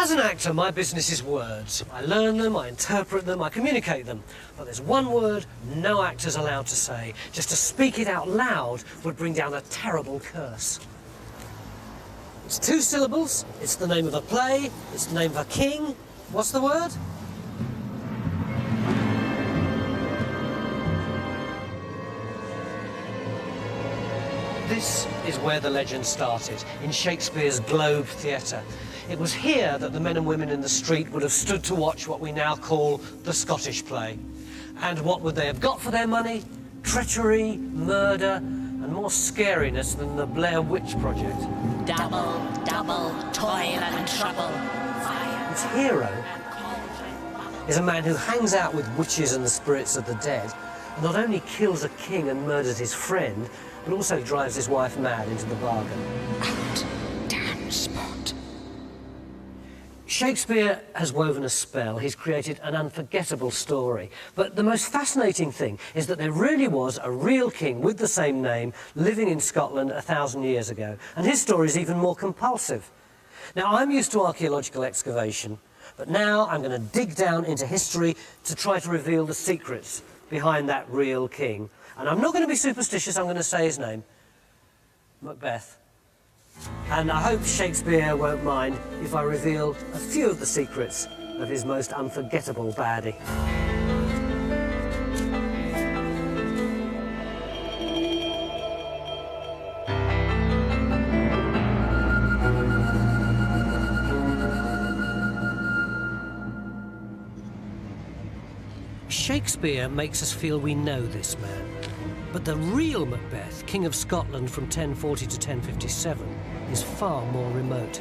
As an actor, my business is words. I learn them, I interpret them, I communicate them. But there's one word no actor's allowed to say. Just to speak it out loud would bring down a terrible curse. It's 2 syllables, it's the name of a play, it's the name of a king. What's the word? This is where the legend started, in Shakespeare's Globe Theatre. It was here that the men and women in the street would have stood to watch what we now call the Scottish play. And what would they have got for their money? Treachery, murder, and more scariness than the Blair Witch Project. Double, double, toil and trouble. Its hero is a man who hangs out with witches and the spirits of the dead, and not only kills a king and murders his friend, but also drives his wife mad into the bargain. Out, damn spot. Shakespeare has woven a spell. He's created an unforgettable story. But the most fascinating thing is that there really was a real king with the same name living in Scotland 1,000 years ago. And his story is even more compulsive. Now, I'm used to archaeological excavation, but now I'm going to dig down into history to try to reveal the secrets behind that real king. And I'm not going to be superstitious, I'm going to say his name. Macbeth. And I hope Shakespeare won't mind if I reveal a few of the secrets of his most unforgettable baddie. Shakespeare makes us feel we know this man. But the real Macbeth, King of Scotland from 1040 to 1057, is far more remote.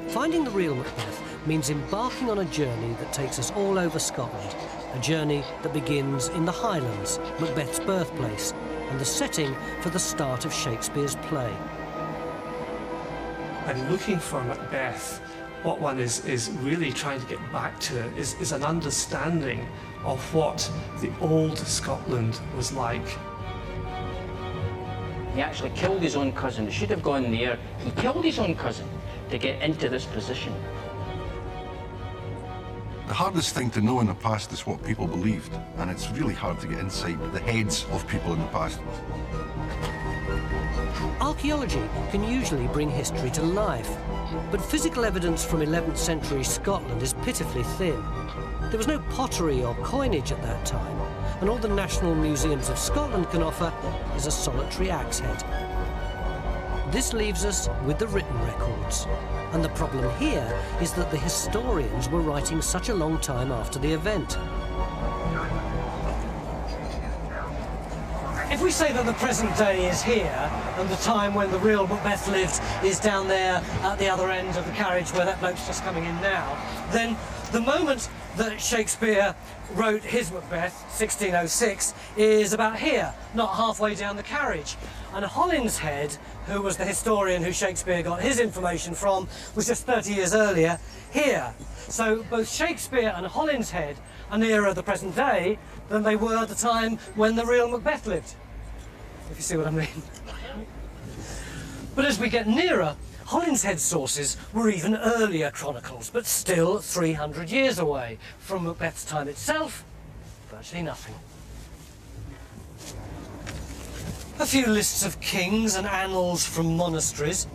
Finding the real Macbeth means embarking on a journey that takes us all over Scotland, a journey that begins in the Highlands, Macbeth's birthplace, and the setting for the start of Shakespeare's play. And looking for Macbeth, what one is really trying to get back to is an understanding of what the old Scotland was like. He actually killed his own cousin. He should have gone there. He killed his own cousin to get into this position. The hardest thing to know in the past is what people believed, and it's really hard to get inside the heads of people in the past. Archaeology can usually bring history to life, but physical evidence from 11th century Scotland is pitifully thin. There was no pottery or coinage at that time, and all the national museums of Scotland can offer is a solitary axe head. This leaves us with the written records, and the problem here is that the historians were writing such a long time after the event. If we say that the present day is here, and the time when the real Macbeth lived is down there at the other end of the carriage where that bloke's just coming in now, then the moment that Shakespeare wrote his Macbeth, 1606, is about here, not halfway down the carriage. And Holinshead, who was the historian who Shakespeare got his information from, was just 30 years earlier here. So both Shakespeare and Holinshead are nearer the present day than they were at the time when the real Macbeth lived, if you see what I mean. But as we get nearer, Holinshead's sources were even earlier chronicles, but still 300 years away. From Macbeth's time itself, virtually nothing. A few lists of kings and annals from monasteries,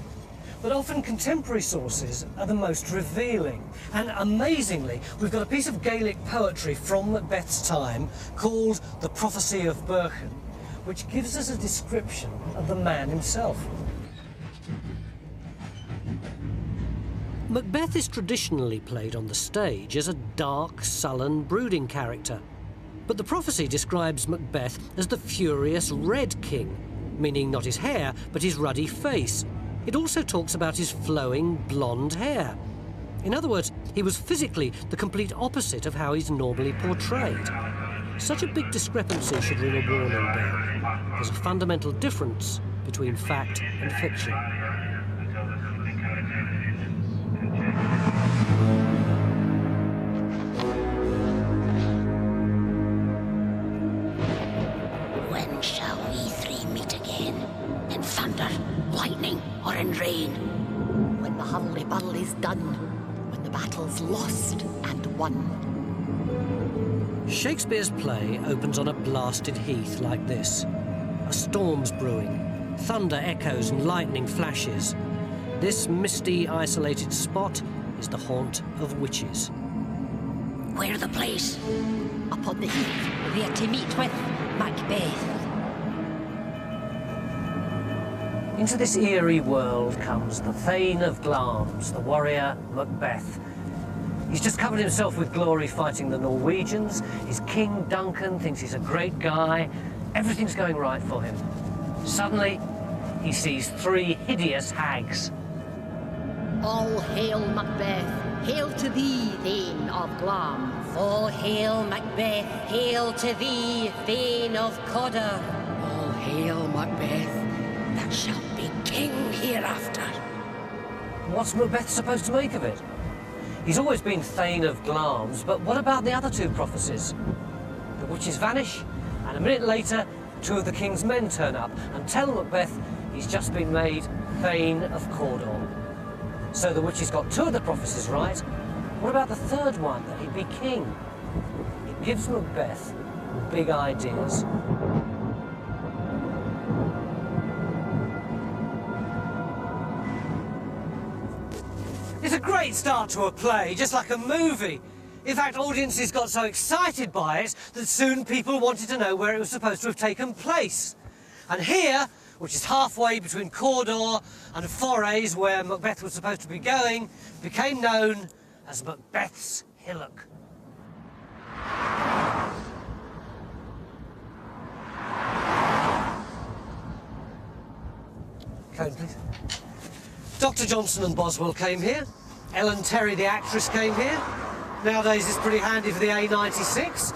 but often contemporary sources are the most revealing. And amazingly, we've got a piece of Gaelic poetry from Macbeth's time called The Prophecy of Berchen, which gives us a description of the man himself. Macbeth is traditionally played on the stage as a dark, sullen, brooding character. But the prophecy describes Macbeth as the furious Red King, meaning not his hair, but his ruddy face. It also talks about his flowing blonde hair. In other words, he was physically the complete opposite of how he's normally portrayed. Such a big discrepancy should ring a warning bell. There's a fundamental difference between fact and fiction. When shall we three meet again? In thunder, lightning, or in rain? When the hurly-burly's done, when battles lost and won. Shakespeare's play opens on a blasted heath like this. A storm's brewing, thunder echoes and lightning flashes. This misty, isolated spot is the haunt of witches. Where the place? Up on the heath, there to meet with Macbeth. Into this eerie world comes the Thane of Glamis, the warrior Macbeth. He's just covered himself with glory fighting the Norwegians. His King Duncan thinks he's a great guy. Everything's going right for him. Suddenly, he sees 3 hideous hags. All hail Macbeth, hail to thee, Thane of Glam. All hail Macbeth, hail to thee, Thane of Codder. All hail Macbeth, that shall be king hereafter. What's Macbeth supposed to make of it? He's always been Thane of Glamis, but what about the other 2 prophecies? The witches vanish, and a minute later, 2 of the king's men turn up and tell Macbeth he's just been made Thane of Cawdor. So the witches got 2 of the prophecies right. What about the 3rd one, that he'd be king? It gives Macbeth big ideas. It's a great start to a play, just like a movie. In fact, audiences got so excited by it that soon people wanted to know where it was supposed to have taken place. And here, which is halfway between Cawdor and Forays, where Macbeth was supposed to be going, became known as Macbeths Hillock. Cone, please. Dr. Johnson and Boswell came here. Ellen Terry, the actress, came here. Nowadays it's pretty handy for the A96.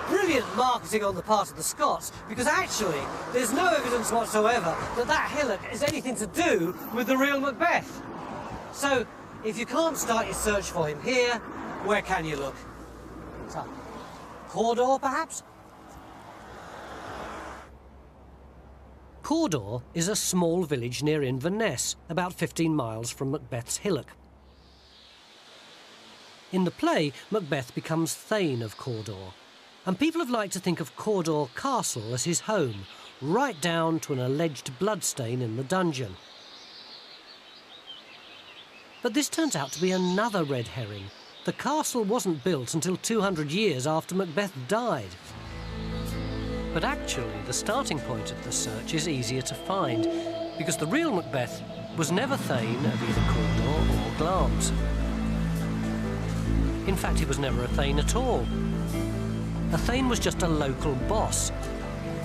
Brilliant marketing on the part of the Scots, because actually there's no evidence whatsoever that that hillock has anything to do with the real Macbeth. So, if you can't start your search for him here, where can you look? So, Cawdor, perhaps? Cawdor is a small village near Inverness, about 15 miles from Macbeth's Hillock. In the play, Macbeth becomes Thane of Cawdor, and people have liked to think of Cawdor Castle as his home, right down to an alleged bloodstain in the dungeon. But this turns out to be another red herring. The castle wasn't built until 200 years after Macbeth died. But actually, the starting point of the search is easier to find, because the real Macbeth was never Thane of either Cawdor or Glamis. In fact, he was never a Thane at all. A Thane was just a local boss.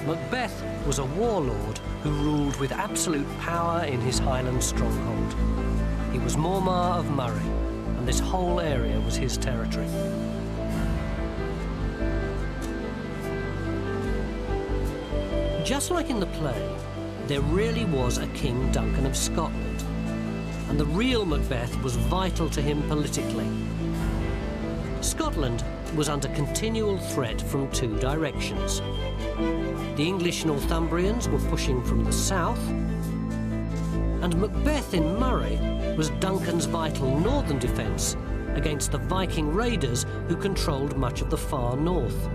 Macbeth was a warlord who ruled with absolute power in his Highland stronghold. He was Mormar of Murray, and this whole area was his territory. Just like in the play, there really was a King Duncan of Scotland, and the real Macbeth was vital to him politically. Scotland was under continual threat from 2 directions. The English Northumbrians were pushing from the south, and Macbeth in Murray was Duncan's vital northern defence against the Viking raiders who controlled much of the far north.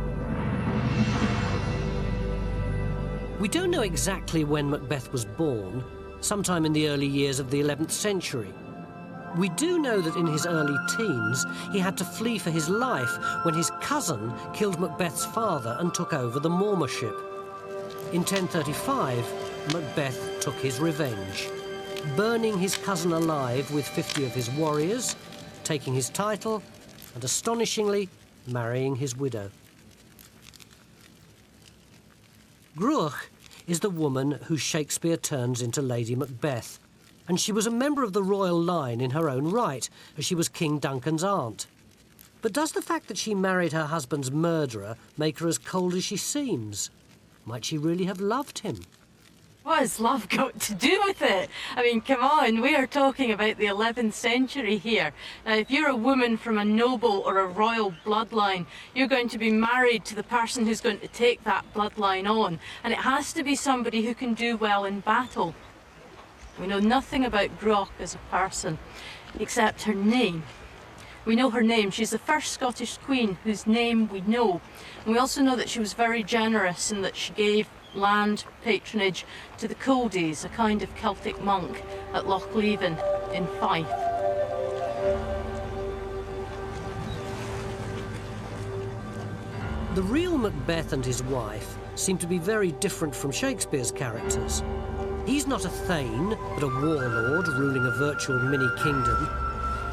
We don't know exactly when Macbeth was born, sometime in the early years of the 11th century. We do know that in his early teens, he had to flee for his life when his cousin killed Macbeth's father and took over the Mormarship. In 1035, Macbeth took his revenge, burning his cousin alive with 50 of his warriors, taking his title, and astonishingly, marrying his widow. Gruach is the woman who Shakespeare turns into Lady Macbeth, and she was a member of the royal line in her own right, as she was King Duncan's aunt. But does the fact that she married her husband's murderer make her as cold as she seems? Might she really have loved him? What has love got to do with it? I mean, come on, we are talking about the 11th century here. Now, if you're a woman from a noble or a royal bloodline, you're going to be married to the person who's going to take that bloodline on. And it has to be somebody who can do well in battle. We know nothing about Gruach as a person, except her name. We know her name. She's the first Scottish queen whose name we know. And we also know that she was very generous in that she gave land patronage to the Coldies, a kind of Celtic monk at Loch Leven in Fife. The real Macbeth and his wife seem to be very different from Shakespeare's characters. He's not a thane, but a warlord ruling a virtual mini-kingdom.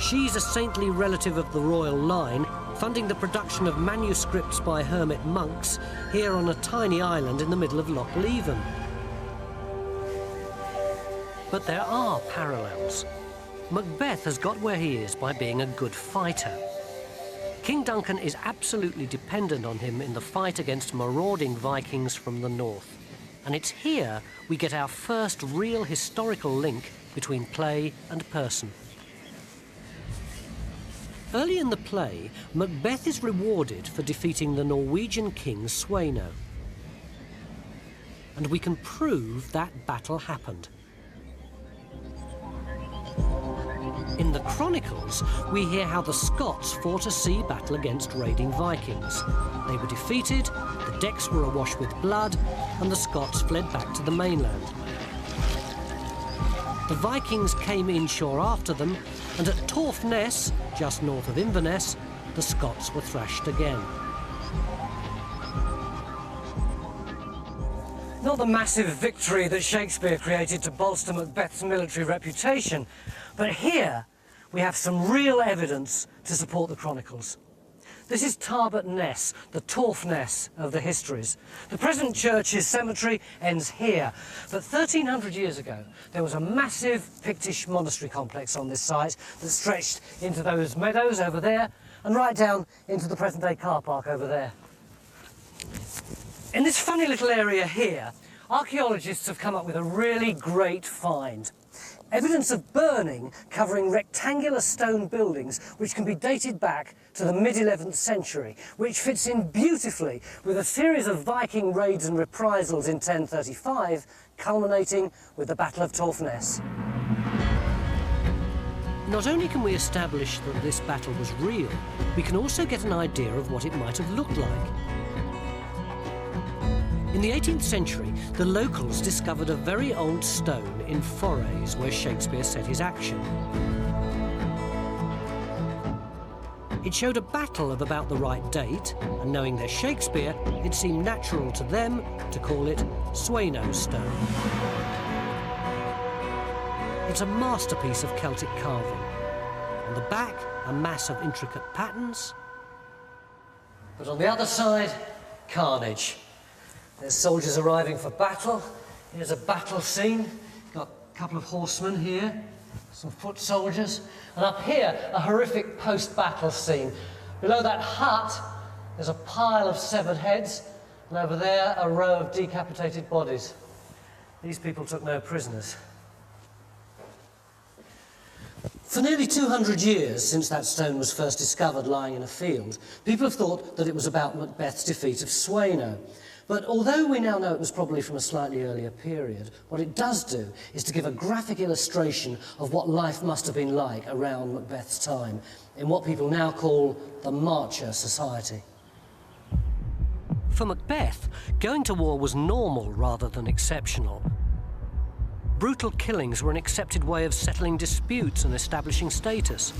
She's a saintly relative of the royal line, funding the production of manuscripts by hermit monks here on a tiny island in the middle of Loch Leven. But there are parallels. Macbeth has got where he is by being a good fighter. King Duncan is absolutely dependent on him in the fight against marauding Vikings from the north. And it's here we get our first real historical link between play and person. Early in the play, Macbeth is rewarded for defeating the Norwegian king Sweno. And we can prove that battle happened. In the Chronicles, we hear how the Scots fought a sea battle against raiding Vikings. They were defeated, the decks were awash with blood, and the Scots fled back to the mainland. The Vikings came inshore after them, and at Torf Ness, just north of Inverness, the Scots were thrashed again. Not the massive victory that Shakespeare created to bolster Macbeth's military reputation, but here we have some real evidence to support the Chronicles. This is Tarbert Ness, the Torf Ness of the histories. The present church's cemetery ends here, but 1300 years ago there was a massive Pictish monastery complex on this site that stretched into those meadows over there and right down into the present-day car park over there. In this funny little area here, archaeologists have come up with a really great find. Evidence of burning covering rectangular stone buildings which can be dated back to the mid-11th century, which fits in beautifully with a series of Viking raids and reprisals in 1035, culminating with the Battle of Torf Ness. Not only can we establish that this battle was real, we can also get an idea of what it might have looked like. In the 18th century, the locals discovered a very old stone in Forres where Shakespeare set his action. It showed a battle of about the right date, and knowing their Shakespeare, it seemed natural to them to call it Sweno Stone. It's a masterpiece of Celtic carving. On the back, a mass of intricate patterns. But on the other side, carnage. There's soldiers arriving for battle. Here's a battle scene. Got a couple of horsemen here, some foot soldiers. And up here, a horrific post-battle scene. Below that hut, there's a pile of severed heads. And over there, a row of decapitated bodies. These people took no prisoners. For nearly 200 years since that stone was first discovered lying in a field, people have thought that it was about Macbeth's defeat of Sweno. But although we now know it was probably from a slightly earlier period, what it does do is to give a graphic illustration of what life must have been like around Macbeth's time, in what people now call the Marcher society. For Macbeth, going to war was normal rather than exceptional. Brutal killings were an accepted way of settling disputes and establishing status.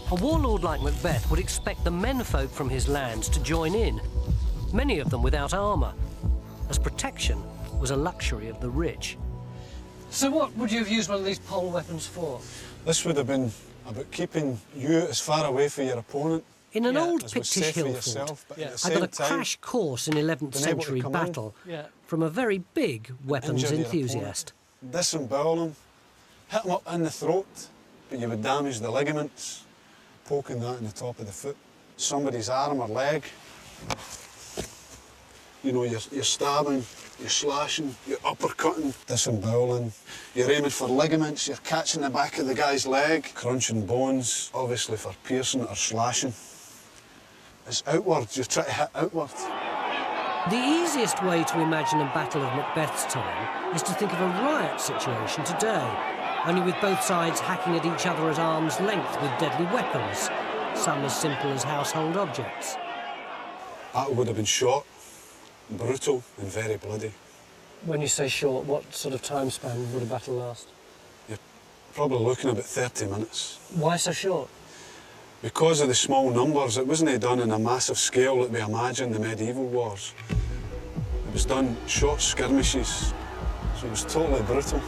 A warlord like Macbeth would expect the menfolk from his lands to join in, many of them without armour, as protection was a luxury of the rich. So what would you have used one of these pole weapons for? This would have been about keeping you as far away from your opponent. In an old as was Pictish safe for hill yourself, fort, but at the I got a same time, crash course in 11th century battle from a very big weapons injure your enthusiast. opponent. Disembowel them, hit them up in the throat, but you would damage the ligaments, poking that in the top of the foot. Somebody's arm or leg. You know, you're stabbing, you're slashing, you're uppercutting, disemboweling. You're aiming for ligaments, you're catching the back of the guy's leg, crunching bones, obviously for piercing or slashing. It's outwards, you're trying to hit outward. The easiest way to imagine a battle of Macbeth's time is to think of a riot situation today, only with both sides hacking at each other at arm's length with deadly weapons, some as simple as household objects. Battle would have been short, brutal and very bloody. When you say short, what sort of time span would a battle last? You're probably looking about 30 minutes. Why so short? Because of the small numbers, it wasn't done on a massive scale that we imagine the medieval wars. It was done short skirmishes, so it was totally brutal.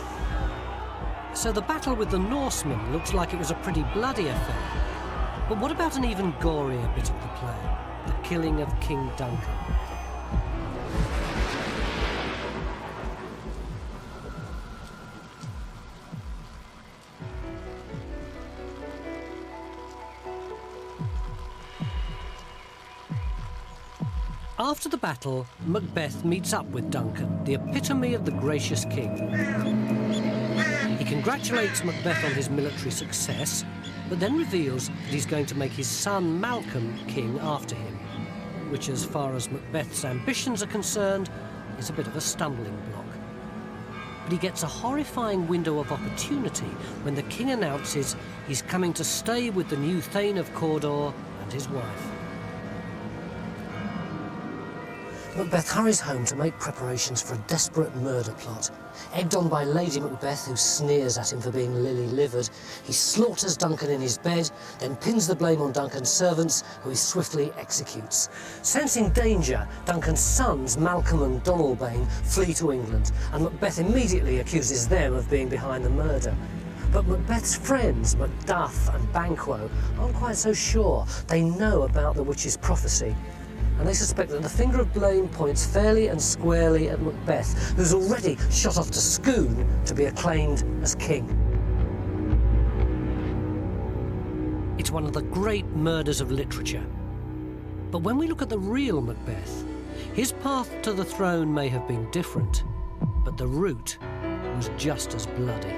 So the battle with the Norsemen looks like it was a pretty bloody affair. But what about an even gorier bit of the play? The killing of King Duncan. After the battle, Macbeth meets up with Duncan, the epitome of the gracious king. He congratulates Macbeth on his military success, but then reveals that he's going to make his son Malcolm king after him, which, as far as Macbeth's ambitions are concerned, is a bit of a stumbling block. But he gets a horrifying window of opportunity when the king announces he's coming to stay with the new Thane of Cawdor and his wife. Macbeth hurries home to make preparations for a desperate murder plot. Egged on by Lady Macbeth, who sneers at him for being lily-livered, he slaughters Duncan in his bed, then pins the blame on Duncan's servants, who he swiftly executes. Sensing danger, Duncan's sons, Malcolm and Donalbain, flee to England, and Macbeth immediately accuses them of being behind the murder. But Macbeth's friends, Macduff and Banquo, aren't quite so sure. They know about the witch's prophecy, and they suspect that the finger of blame points fairly and squarely at Macbeth, who's already shot off to Scone to be acclaimed as king. It's one of the great murders of literature. But when we look at the real Macbeth, his path to the throne may have been different, but the route was just as bloody.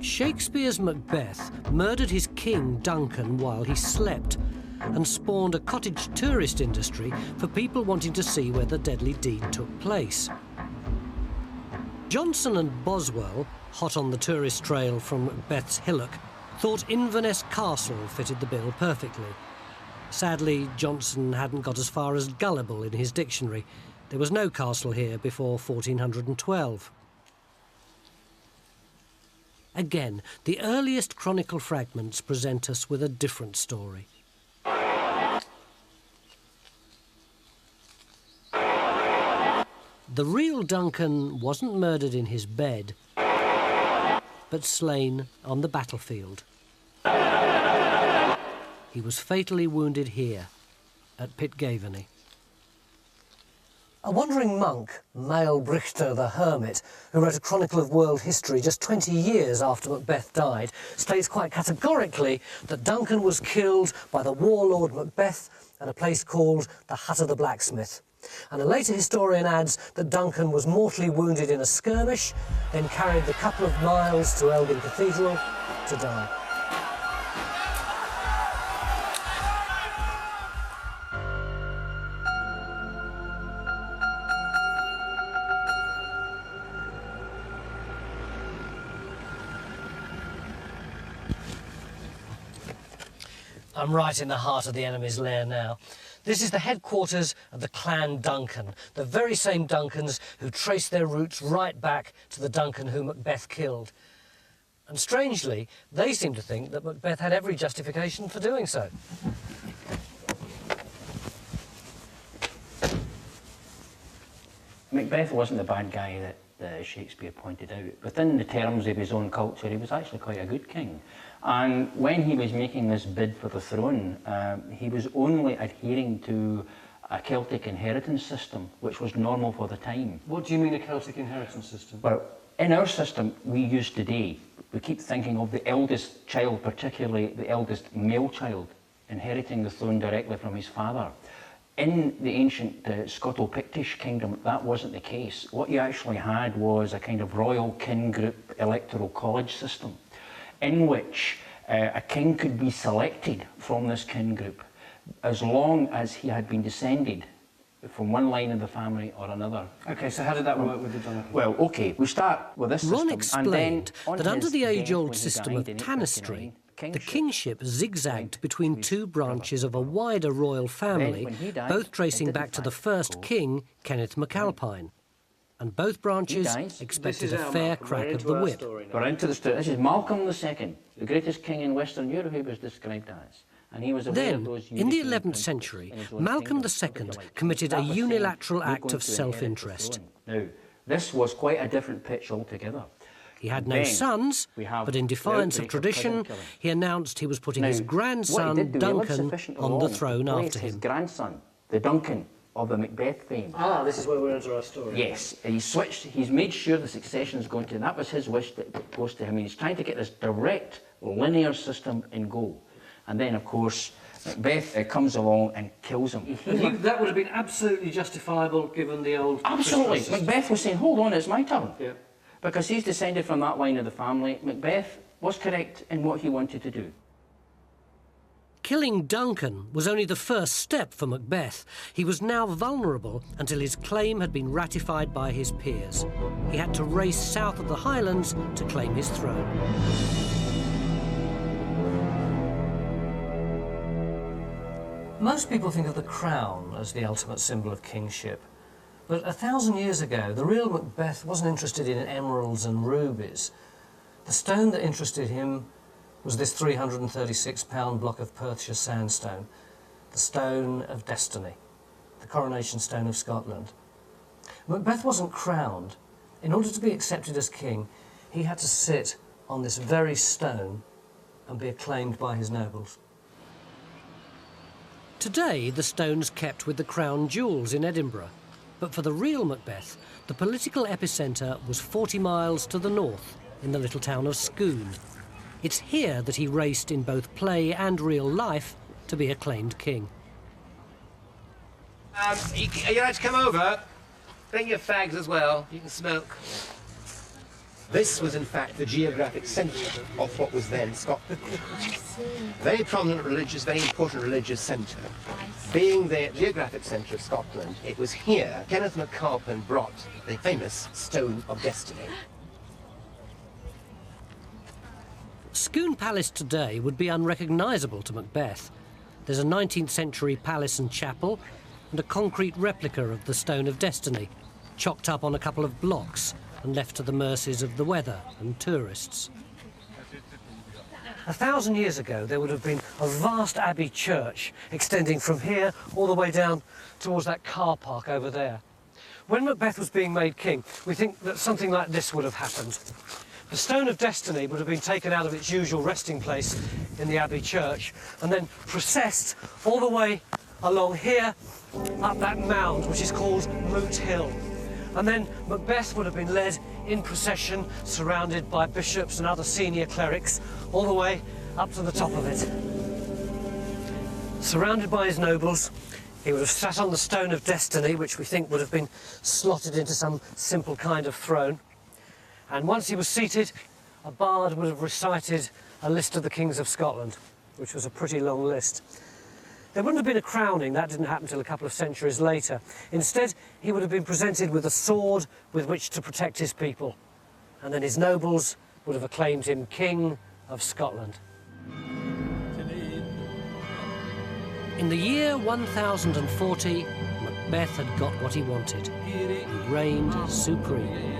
Shakespeare's Macbeth murdered his king, Duncan, while he slept, and spawned a cottage tourist industry for people wanting to see where the deadly deed took place. Johnson and Boswell, hot on the tourist trail from Macbeth's Hillock, thought Inverness Castle fitted the bill perfectly. Sadly, Johnson hadn't got as far as gullible in his dictionary. There was no castle here before 1412. Again, the earliest Chronicle fragments present us with a different story. The real Duncan wasn't murdered in his bed, but slain on the battlefield. He was fatally wounded here, at Pitgaveny. A wandering monk, Maelbrichter the Hermit, who wrote a Chronicle of World History just 20 years after Macbeth died, states quite categorically that Duncan was killed by the warlord Macbeth at a place called the Hut of the Blacksmith. And a later historian adds that Duncan was mortally wounded in a skirmish, then carried the couple of miles to Elgin Cathedral to die. I'm right in the heart of the enemy's lair now. This is the headquarters of the clan Duncan, the very same Duncans who trace their roots right back to the Duncan who Macbeth killed. And strangely, they seem to think that Macbeth had every justification for doing so. Macbeth wasn't the bad guy that Shakespeare pointed out. Within the terms of his own culture, he was actually quite a good king. And when he was making this bid for the throne, he was only adhering to a Celtic inheritance system, which was normal for the time. What do you mean a Celtic inheritance system? Well, in our system we use today, we keep thinking of the eldest child, particularly the eldest male child, inheriting the throne directly from his father. In the ancient Scoto-Pictish kingdom, that wasn't the case. What you actually had was a kind of royal kin group electoral college system in which a king could be selected from this kin group as long as he had been descended from one line of the family or another. Okay, so how did that work with the Donegal? Well, okay, we start with this system. Ron explained that under the age-old death, system when of he died in tanistry, 859, the kingship zigzagged between two branches of a wider royal family, when he died, both tracing it did back in to the fact first go king, Kenneth MacAlpine. And both branches dies. expected a fair crack of the whip. We're into the story. This is Malcolm II, the greatest king in Western Europe, he was described as. And he was aware of Then, those in the European 11th countries century, in his own Malcolm kingdom. II committed a That was saying, unilateral "You're act going of to inherit the self-interest. throne." Now, this was quite a different pitch altogether. He had no Then sons, we have but in the defiance of outbreak of tradition, cousin killing. he announced he was putting Now, his what grandson, he did do, he lived Duncan, sufficiently on the long to throne place after his him. grandson, the Duncan of the Macbeth fame. Ah, this is where we're into our story. Yes, and he's made sure the succession is going to, and that was his wish that it goes to him. He's trying to get this direct, linear system in go. And then, of course, Macbeth comes along and kills him. That would have been absolutely justifiable given the old... Absolutely. Macbeth was saying, hold on, it's my turn. Yeah. Because he's descended from that line of the family. Macbeth was correct in what he wanted to do. Killing Duncan was only the first step for Macbeth. He was now vulnerable until his claim had been ratified by his peers. He had to race south of the Highlands to claim his throne. Most people think of the crown as the ultimate symbol of kingship. But 1,000 years ago, the real Macbeth wasn't interested in emeralds and rubies. The stone that interested him was this 336-pound block of Perthshire sandstone, the Stone of Destiny, the Coronation Stone of Scotland. Macbeth wasn't crowned. In order to be accepted as king, he had to sit on this very stone and be acclaimed by his nobles. Today, the stone's kept with the crown jewels in Edinburgh. But for the real Macbeth, the political epicentre was 40 miles to the north, in the little town of Scone. It's here that he raced in both play and real life to be acclaimed king. Are you allowed to come over? Bring your fags as well. You can smoke. This was in fact the geographic centre of what was then Scotland. Very prominent religious, very important religious centre. Being the geographic centre of Scotland, it was here Kenneth MacAlpine brought the famous Stone of Destiny. Scone Palace today would be unrecognisable to Macbeth. There's a 19th century palace and chapel and a concrete replica of the Stone of Destiny, chocked up on a couple of blocks and left to the mercies of the weather and tourists. 1,000 years ago, there would have been a vast abbey church extending from here all the way down towards that car park over there. When Macbeth was being made king, we think that something like this would have happened. The Stone of Destiny would have been taken out of its usual resting place in the abbey church and then processed all the way along here up that mound, which is called Moot Hill. And then Macbeth would have been led in procession, surrounded by bishops and other senior clerics, all the way up to the top of it. Surrounded by his nobles, he would have sat on the Stone of Destiny, which we think would have been slotted into some simple kind of throne. And once he was seated, a bard would have recited a list of the kings of Scotland, which was a pretty long list. There wouldn't have been a crowning, that didn't happen until a couple of centuries later. Instead, he would have been presented with a sword with which to protect his people. And then his nobles would have acclaimed him King of Scotland. In the year 1040, Macbeth had got what he wanted. He reigned supreme.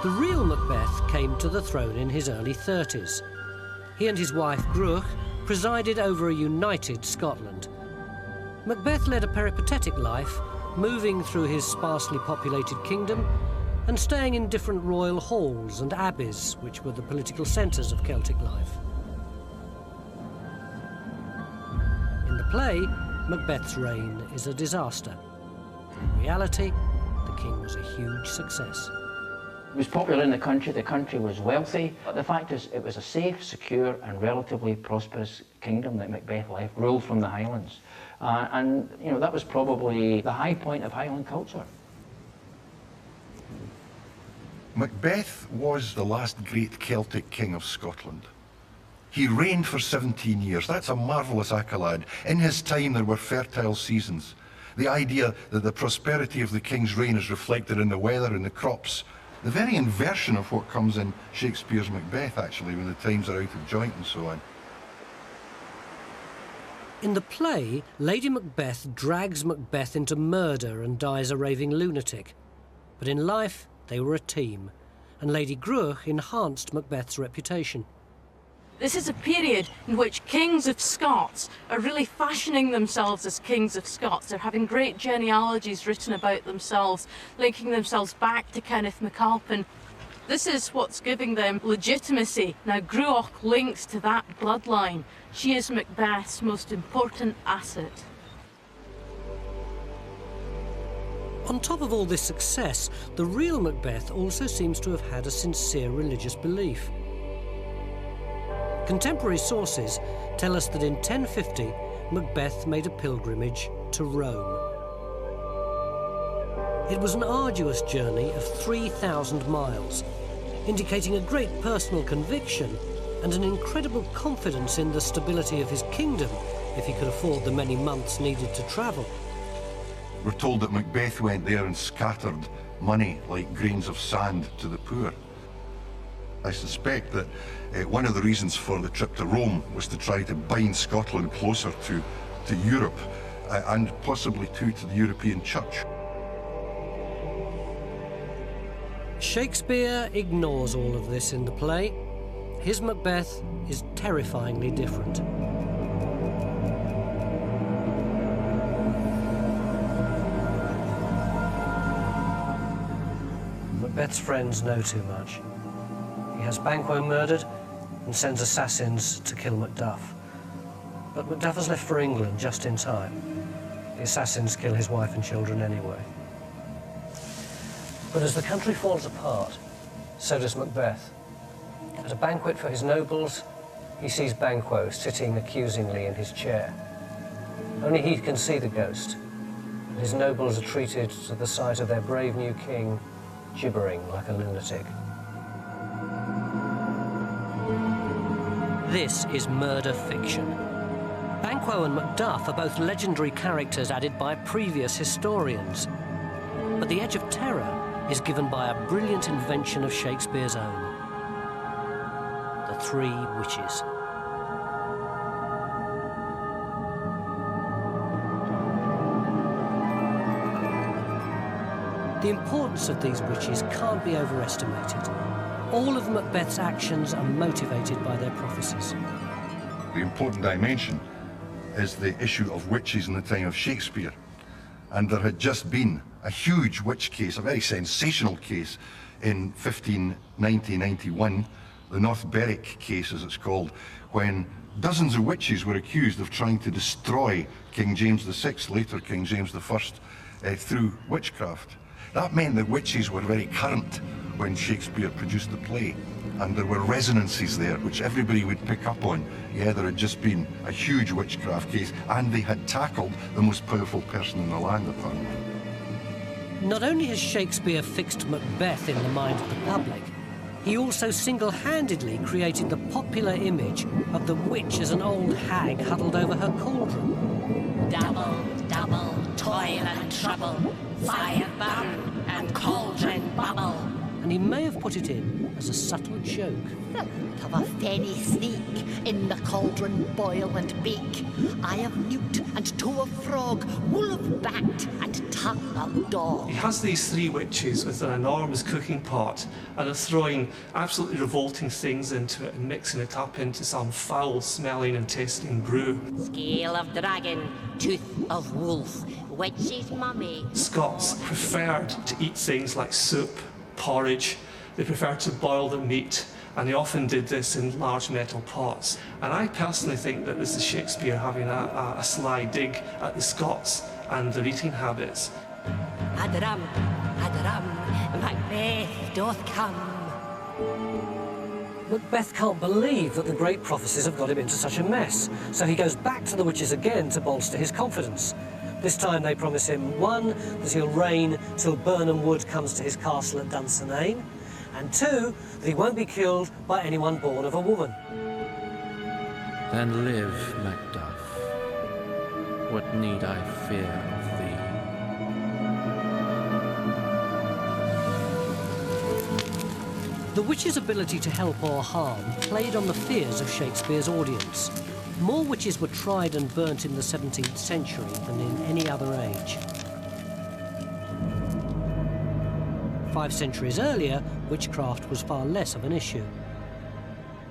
The real Macbeth came to the throne in his early 30s. He and his wife, Gruach, presided over a united Scotland. Macbeth led a peripatetic life, moving through his sparsely populated kingdom and staying in different royal halls and abbeys, which were the political centres of Celtic life. In the play, Macbeth's reign is a disaster. In reality, the king was a huge success. It was popular in the country was wealthy, but the fact is it was a safe, secure and relatively prosperous kingdom that Macbeth left, ruled from the Highlands. And you know, that was probably the high point of Highland culture. Macbeth was the last great Celtic king of Scotland. He reigned for 17 years. That's a marvellous accolade. In his time there were fertile seasons. The idea that the prosperity of the king's reign is reflected in the weather and the crops, the very inversion of what comes in Shakespeare's Macbeth, actually, when the times are out of joint and so on. In the play, Lady Macbeth drags Macbeth into murder and dies a raving lunatic. But in life, they were a team, and Lady Gruach enhanced Macbeth's reputation. This is a period in which kings of Scots are really fashioning themselves as kings of Scots. They're having great genealogies written about themselves, linking themselves back to Kenneth MacAlpin. This is what's giving them legitimacy. Now, Gruach links to that bloodline. She is Macbeth's most important asset. On top of all this success, the real Macbeth also seems to have had a sincere religious belief. Contemporary sources tell us that in 1050, Macbeth made a pilgrimage to Rome. It was an arduous journey of 3,000 miles, indicating a great personal conviction and an incredible confidence in the stability of his kingdom if he could afford the many months needed to travel. We're told that Macbeth went there and scattered money like grains of sand to the poor. I suspect that one of the reasons for the trip to Rome was to try to bind Scotland closer to Europe and possibly too to the European Church. Shakespeare ignores all of this in the play. His Macbeth is terrifyingly different. Macbeth's friends know too much. He has Banquo murdered and sends assassins to kill Macduff. But Macduff has left for England just in time. The assassins kill his wife and children anyway. But as the country falls apart, so does Macbeth. At a banquet for his nobles, he sees Banquo sitting accusingly in his chair. Only he can see the ghost, and his nobles are treated to the sight of their brave new king gibbering like a lunatic. This is murder fiction. Banquo and Macduff are both legendary characters added by previous historians. But the edge of terror is given by a brilliant invention of Shakespeare's own. The Three Witches. The importance of these witches can't be overestimated. All of Macbeth's actions are motivated by their prophecies. The important dimension is the issue of witches in the time of Shakespeare. And there had just been a huge witch case, a very sensational case, in 1590-91, the North Berwick case as it's called, when dozens of witches were accused of trying to destroy King James VI, later King James I, through witchcraft. That meant that witches were very current when Shakespeare produced the play, and there were resonances there which everybody would pick up on. Yeah, there had just been a huge witchcraft case, and they had tackled the most powerful person in the land, apparently. Not only has Shakespeare fixed Macbeth in the mind of the public, he also single-handedly created the popular image of the witch as an old hag huddled over her cauldron. Double, double, toil and trouble, fire burn and cauldron bubble. and he may have put it in as a subtle joke. Have a fairy sneak, in the cauldron boil and bake. Eye of newt and toe of frog, wool of bat and tongue of dog. He has these three witches with an enormous cooking pot and are throwing absolutely revolting things into it and mixing it up into some foul-smelling and tasting brew. Scale of dragon, tooth of wolf, witch's mummy. Scots preferred to eat things like soup, porridge. They preferred to boil the meat, and they often did this in large metal pots. And I personally think that this is Shakespeare having a sly dig at the Scots and their eating habits. Adaram, Macbeth doth come. Macbeth can't believe that the great prophecies have got him into such a mess, so he goes back to the witches again to bolster his confidence. This time they promise him, 1, that he'll reign till Burnham Wood comes to his castle at Dunsinane, and 2, that he won't be killed by anyone born of a woman. Then live, Macduff. What need I fear of thee? The witches' ability to help or harm played on the fears of Shakespeare's audience. More witches were tried and burnt in the 17th century than in any other age. 5 centuries earlier, witchcraft was far less of an issue.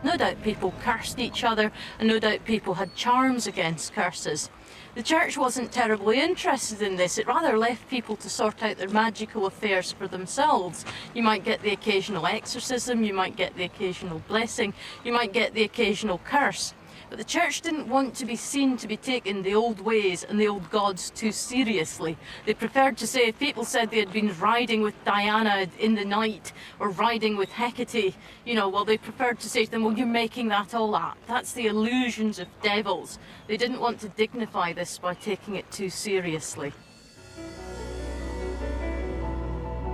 No doubt people cursed each other, and no doubt people had charms against curses. The church wasn't terribly interested in this. It rather left people to sort out their magical affairs for themselves. You might get the occasional exorcism, you might get the occasional blessing, you might get the occasional curse. But the church didn't want to be seen to be taking the old ways and the old gods too seriously. They preferred to say if people said they had been riding with Diana in the night or riding with Hecate, you know, well, they preferred to say to them, well, you're making that all up. That's the illusions of devils. They didn't want to dignify this by taking it too seriously.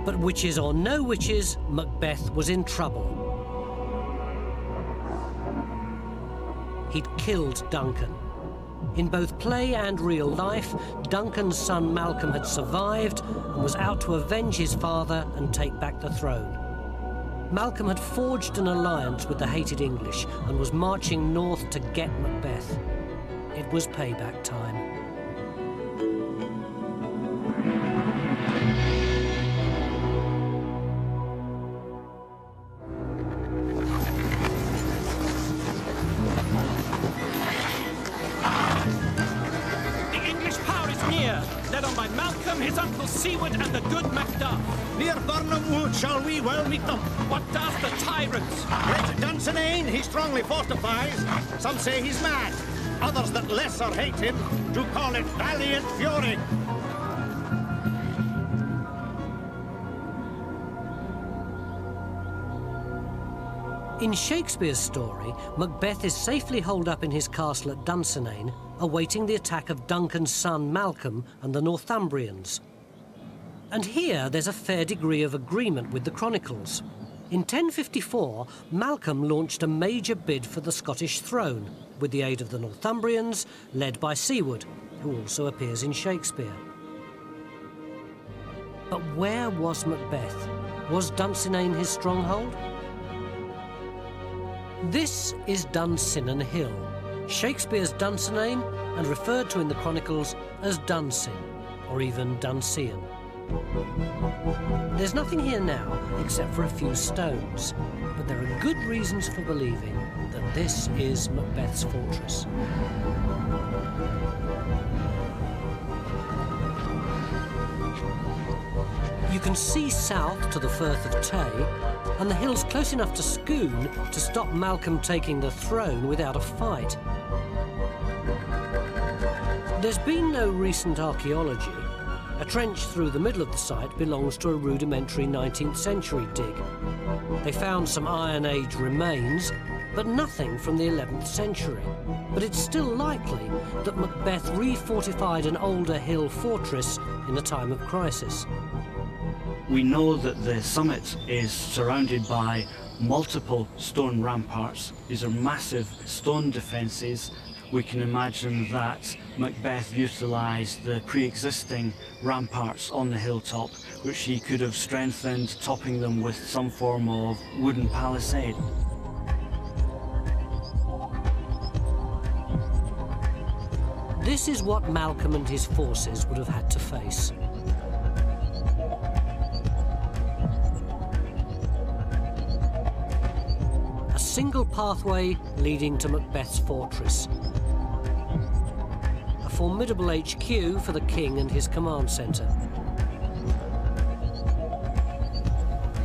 But witches or no witches, Macbeth was in trouble. He'd killed Duncan. In both play and real life, Duncan's son Malcolm had survived and was out to avenge his father and take back the throne. Malcolm had forged an alliance with the hated English and was marching north to get Macbeth. It was payback time. Led on by Malcolm, his uncle Siward, and the good Macduff. Near Burnham Wood shall we well meet them. What does the tyrant? At Dunsinane he strongly fortifies. Some say he's mad. Others that lesser hate him do call it valiant fury. In Shakespeare's story, Macbeth is safely holed up in his castle at Dunsinane, awaiting the attack of Duncan's son Malcolm and the Northumbrians. And here there's a fair degree of agreement with the Chronicles. In 1054, Malcolm launched a major bid for the Scottish throne, with the aid of the Northumbrians, led by Siward, who also appears in Shakespeare. But where was Macbeth? Was Dunsinane his stronghold? This is Dunsinane Hill, Shakespeare's Dunsinane, and referred to in the Chronicles as Dunsin, or even Dunsean. There's nothing here now except for a few stones, but there are good reasons for believing that this is Macbeth's fortress. You can see south to the Firth of Tay, and the hill's close enough to Scone to stop Malcolm taking the throne without a fight. There's been no recent archaeology. A trench through the middle of the site belongs to a rudimentary 19th century dig. They found some Iron Age remains, but nothing from the 11th century. But it's still likely that Macbeth refortified an older hill fortress in a time of crisis. We know that the summit is surrounded by multiple stone ramparts. These are massive stone defences. We can imagine that Macbeth utilised the pre-existing ramparts on the hilltop, which he could have strengthened, topping them with some form of wooden palisade. This is what Malcolm and his forces would have had to face. A single pathway leading to Macbeth's fortress. A formidable HQ for the king and his command centre.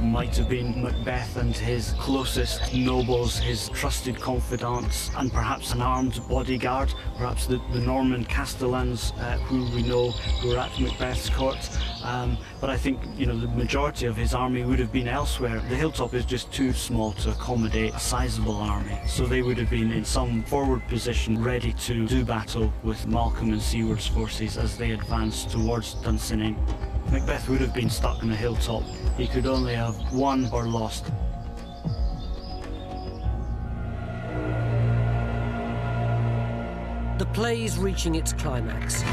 Might have been Macbeth and his closest nobles, his trusted confidants, and perhaps an armed bodyguard, perhaps the Norman castellans who we know were at Macbeth's court. But I think, you know, the majority of his army would have been elsewhere. The hilltop is just too small to accommodate a sizable army, so they would have been in some forward position ready to do battle with Malcolm and Siward's forces as they advanced towards Dunsinane. Macbeth would have been stuck on a hilltop. He could only have won or lost. The play's reaching its climax.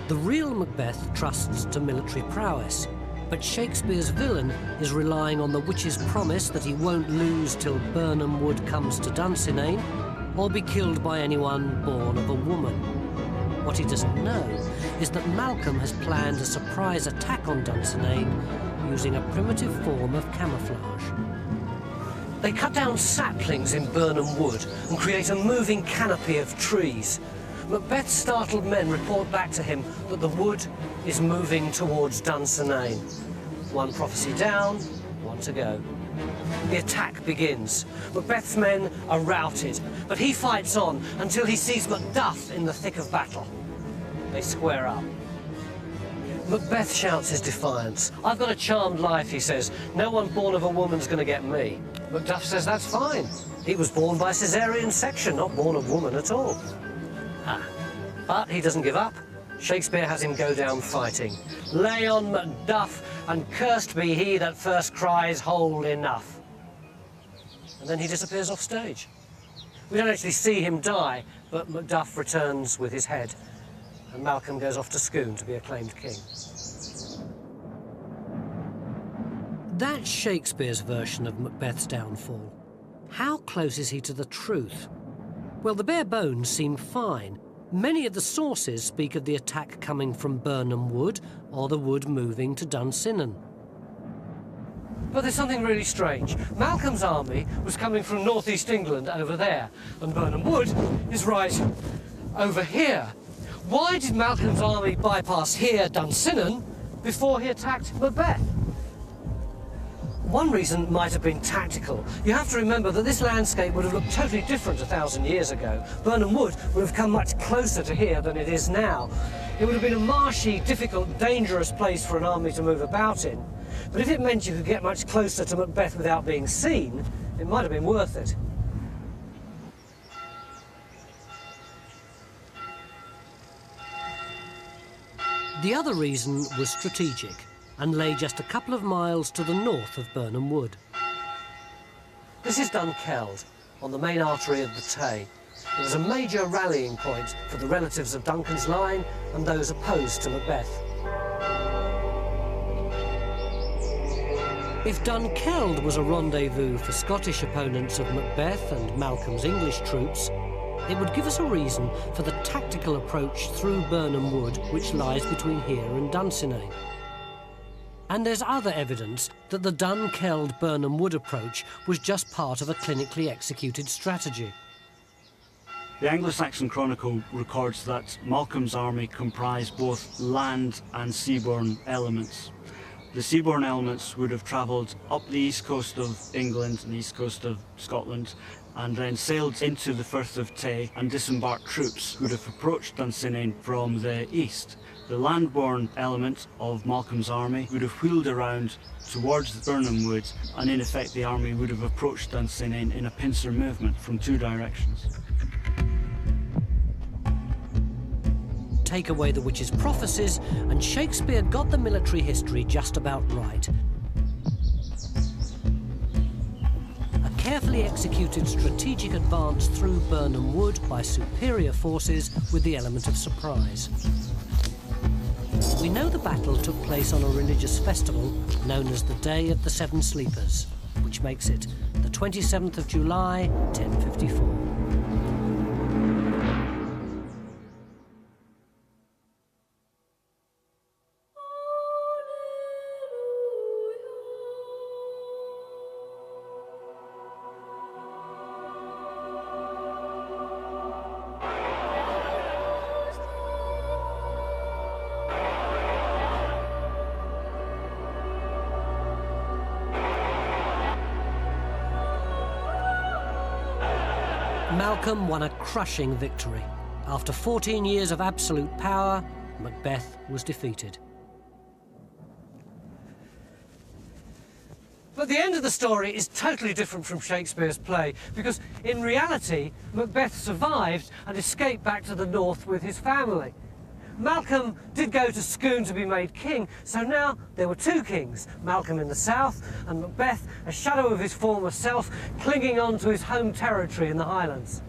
The real Macbeth trusts to military prowess, but Shakespeare's villain is relying on the witch's promise that he won't lose till Birnam Wood comes to Dunsinane, or be killed by anyone born of a woman. What he doesn't know is that Malcolm has planned a surprise attack on Dunsinane using a primitive form of camouflage. They cut down saplings in Birnam Wood and create a moving canopy of trees. Macbeth's startled men report back to him that the wood is moving towards Dunsinane. One prophecy down, one to go. The attack begins. Macbeth's men are routed, but he fights on until he sees Macduff in the thick of battle. They square up. Macbeth shouts his defiance. "I've got a charmed life," he says. "No one born of a woman's going to get me." Macduff says that's fine. He was born by caesarean section, not born of woman at all. But he doesn't give up. Shakespeare has him go down fighting. "Lay on Macduff, and cursed be he that first cries hold enough." And then he disappears off stage. We don't actually see him die, but Macduff returns with his head, and Malcolm goes off to Scone to be acclaimed king. That's Shakespeare's version of Macbeth's downfall. How close is he to the truth? Well, the bare bones seem fine. Many of the sources speak of the attack coming from Birnam Wood or the wood moving to Dunsinane. But there's something really strange. Malcolm's army was coming from northeast England over there, and Birnam Wood is right over here. Why did Malcolm's army bypass here, Dunsinane, before he attacked Macbeth? One reason might have been tactical. You have to remember that this landscape would have looked totally different 1,000 years ago. Birnam Wood would have come much closer to here than it is now. It would have been a marshy, difficult, dangerous place for an army to move about in. But if it meant you could get much closer to Macbeth without being seen, it might have been worth it. The other reason was strategic, and lay just a couple of miles to the north of Birnam Wood. This is Dunkeld, on the main artery of the Tay. It was a major rallying point for the relatives of Duncan's line and those opposed to Macbeth. If Dunkeld was a rendezvous for Scottish opponents of Macbeth and Malcolm's English troops, it would give us a reason for the tactical approach through Birnam Wood, which lies between here and Dunsinane. And there's other evidence that the Dunkeld-Birnam Wood approach was just part of a clinically executed strategy. The Anglo-Saxon Chronicle records that Malcolm's army comprised both land and seaborne elements. The seaborne elements would have travelled up the east coast of England and the east coast of Scotland, and then sailed into the Firth of Tay, and disembarked troops would have approached Dunsinane from the east. The landborne element of Malcolm's army would have wheeled around towards Birnam Wood, and in effect the army would have approached Dunsinane in a pincer movement from two directions. Take away the witch's prophecies, and Shakespeare got the military history just about right. A carefully executed strategic advance through Burnham Wood by superior forces with the element of surprise. We know the battle took place on a religious festival known as the Day of the Seven Sleepers, which makes it the 27th of July, 1054. Malcolm won a crushing victory. After 14 years of absolute power, Macbeth was defeated. But the end of the story is totally different from Shakespeare's play, because in reality, Macbeth survived and escaped back to the north with his family. Malcolm did go to Scone to be made king, so now there were two kings, Malcolm in the south and Macbeth, a shadow of his former self, clinging on to his home territory in the Highlands.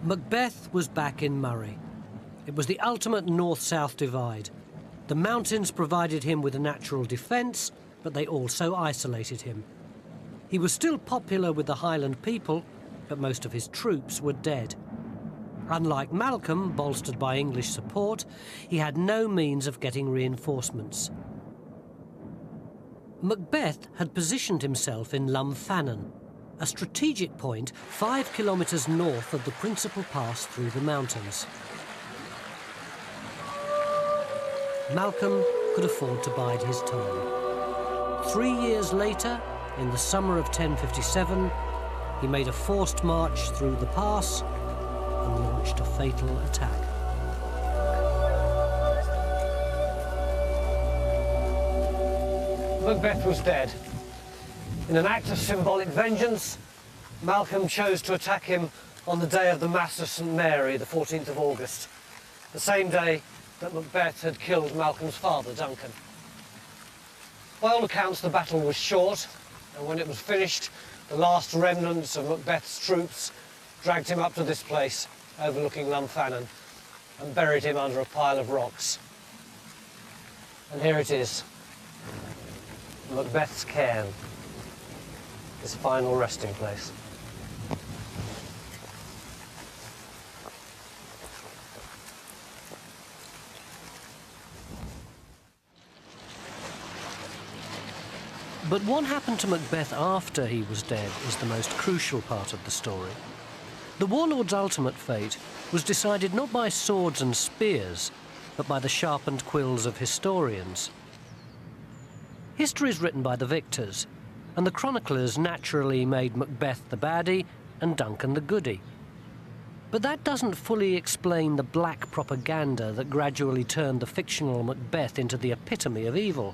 Macbeth was back in Murray. It was the ultimate north-south divide. The mountains provided him with a natural defence, but they also isolated him. He was still popular with the Highland people, but most of his troops were dead. Unlike Malcolm, bolstered by English support, he had no means of getting reinforcements. Macbeth had positioned himself in Lumfannon, a strategic point 5 kilometres north of the principal pass through the mountains. Malcolm could afford to bide his time. 3 years later, in the summer of 1057, he made a forced march through the pass and launched a fatal attack. Macbeth was dead. In an act of symbolic vengeance, Malcolm chose to attack him on the day of the Mass of St Mary, the 14th of August, the same day that Macbeth had killed Malcolm's father, Duncan. By all accounts, the battle was short, and when it was finished, the last remnants of Macbeth's troops dragged him up to this place, overlooking Lumfannon, and buried him under a pile of rocks. And here it is, Macbeth's cairn, his final resting place. But what happened to Macbeth after he was dead is the most crucial part of the story. The warlord's ultimate fate was decided not by swords and spears, but by the sharpened quills of historians. History is written by the victors, and the chroniclers naturally made Macbeth the baddie and Duncan the goodie. But that doesn't fully explain the black propaganda that gradually turned the fictional Macbeth into the epitome of evil.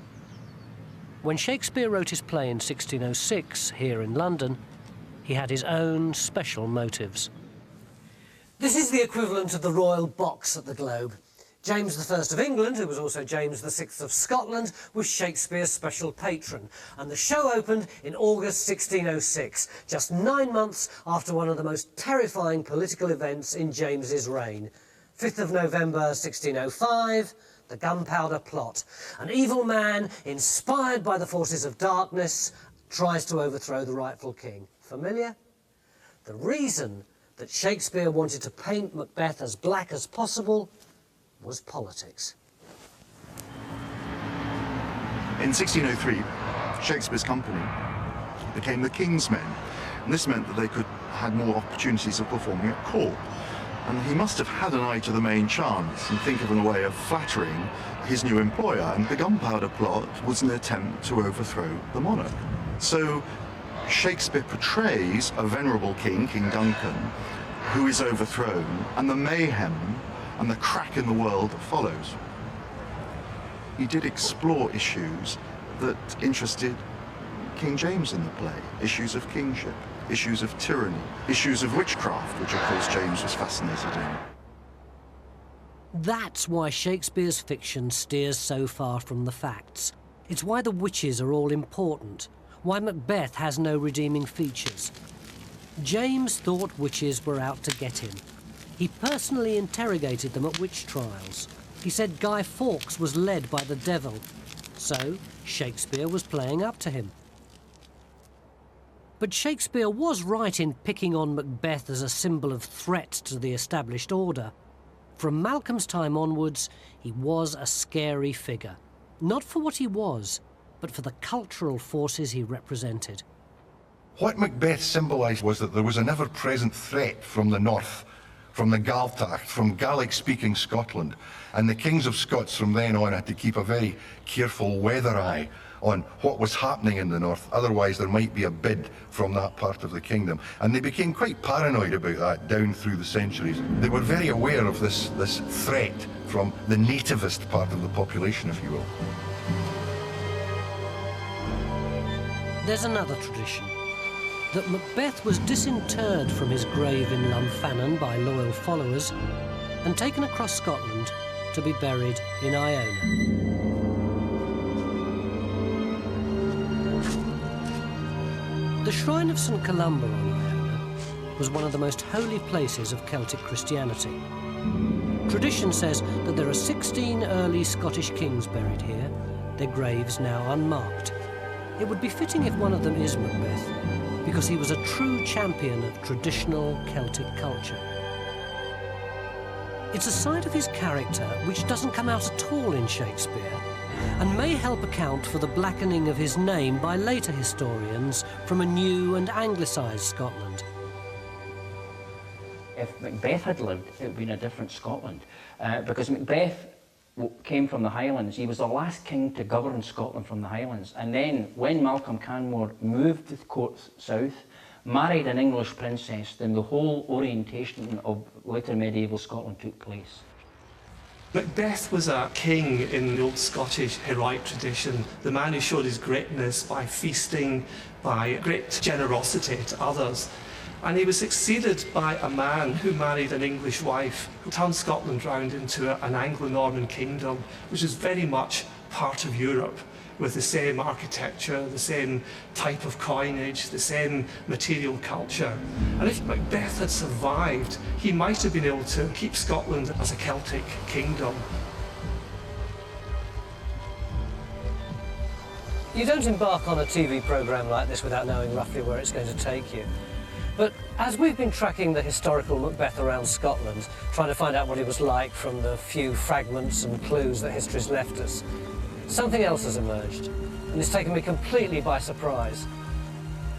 When Shakespeare wrote his play in 1606 here in London, he had his own special motives. This is the equivalent of the royal box at the Globe. James I of England, who was also James VI of Scotland, was Shakespeare's special patron, and the show opened in August 1606, just 9 months after one of the most terrifying political events in James's reign. 5th of November 1605, the Gunpowder Plot. An evil man, inspired by the forces of darkness, tries to overthrow the rightful king. Familiar? The reason that Shakespeare wanted to paint Macbeth as black as possible was politics. In 1603, Shakespeare's company became the King's Men, and this meant that they had more opportunities of performing at court. And he must have had an eye to the main chance and think of a way of flattering his new employer, and the Gunpowder Plot was an attempt to overthrow the monarch. So Shakespeare portrays a venerable king, King Duncan, who is overthrown, and the mayhem and the crack in the world that follows. He did explore issues that interested King James in the play, issues of kingship, issues of tyranny, issues of witchcraft, which of course James was fascinated in. That's why Shakespeare's fiction steers so far from the facts. It's why the witches are all important, why Macbeth has no redeeming features. James thought witches were out to get him. He personally interrogated them at witch trials. He said Guy Fawkes was led by the devil, so Shakespeare was playing up to him. But Shakespeare was right in picking on Macbeth as a symbol of threat to the established order. From Malcolm's time onwards, he was a scary figure. Not for what he was, but for the cultural forces he represented. What Macbeth symbolised was that there was an ever-present threat from the north, from the Gaeltacht, from Gaelic-speaking Scotland, and the kings of Scots from then on had to keep a very careful weather eye on what was happening in the north, otherwise there might be a bid from that part of the kingdom. And they became quite paranoid about that down through the centuries. They were very aware of this threat from the nativist part of the population, if you will. There's another tradition, that Macbeth was disinterred from his grave in Lunfannon by loyal followers and taken across Scotland to be buried in Iona. The shrine of St Columba on Iona was one of the most holy places of Celtic Christianity. Tradition says that there are 16 early Scottish kings buried here, their graves now unmarked. It would be fitting if one of them is Macbeth, because he was a true champion of traditional Celtic culture. It's a side of his character which doesn't come out at all in Shakespeare, and may help account for the blackening of his name by later historians from a new and anglicised Scotland. If Macbeth had lived, it would have been a different Scotland, because Macbeth came from the Highlands. He was the last king to govern Scotland from the Highlands, and then when Malcolm Canmore moved the court south, married an English princess, then the whole orientation of later medieval Scotland took place. Macbeth was a king in the old Scottish heroic tradition, the man who showed his greatness by feasting, by great generosity to others. And he was succeeded by a man who married an English wife, who turned Scotland round into an Anglo-Norman kingdom, which is very much part of Europe, with the same architecture, the same type of coinage, the same material culture. And if Macbeth had survived, he might have been able to keep Scotland as a Celtic kingdom. You don't embark on a TV programme like this without knowing roughly where it's going to take you. But as we've been tracking the historical Macbeth around Scotland, trying to find out what he was like from the few fragments and clues that history's left us, something else has emerged, and it's taken me completely by surprise.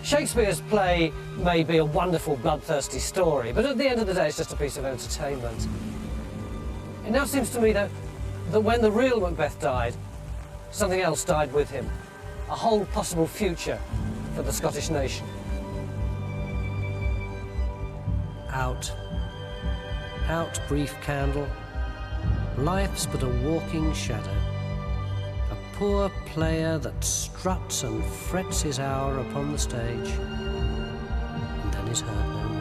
Shakespeare's play may be a wonderful, bloodthirsty story, but at the end of the day, it's just a piece of entertainment. It now seems to me that when the real Macbeth died, something else died with him. A whole possible future for the Scottish nation. Out, brief candle, life's but a walking shadow. A poor player that struts and frets his hour upon the stage, and then is heard no more.